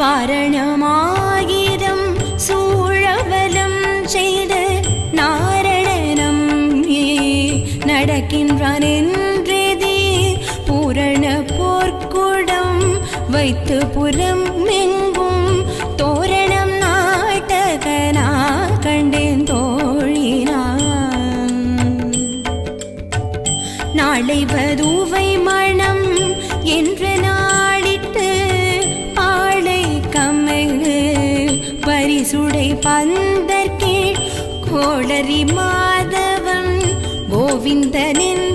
வாரணமாயிரம் சூழவலம் செய்து நாரணனம் நடக்கின்றான் என்றேதி பூரண போர்க்குடம் வைத்து புறம் எங்கும் தோரணம் நாட்டகனா கண்டேன் தோழினான். நாளை வதுவை மணம் என்று நாடிட்டு ஆளை கம்மைகு பரிசுடை பந்தற்கீழ் கோளரி மாதவன் கோவிந்தனின்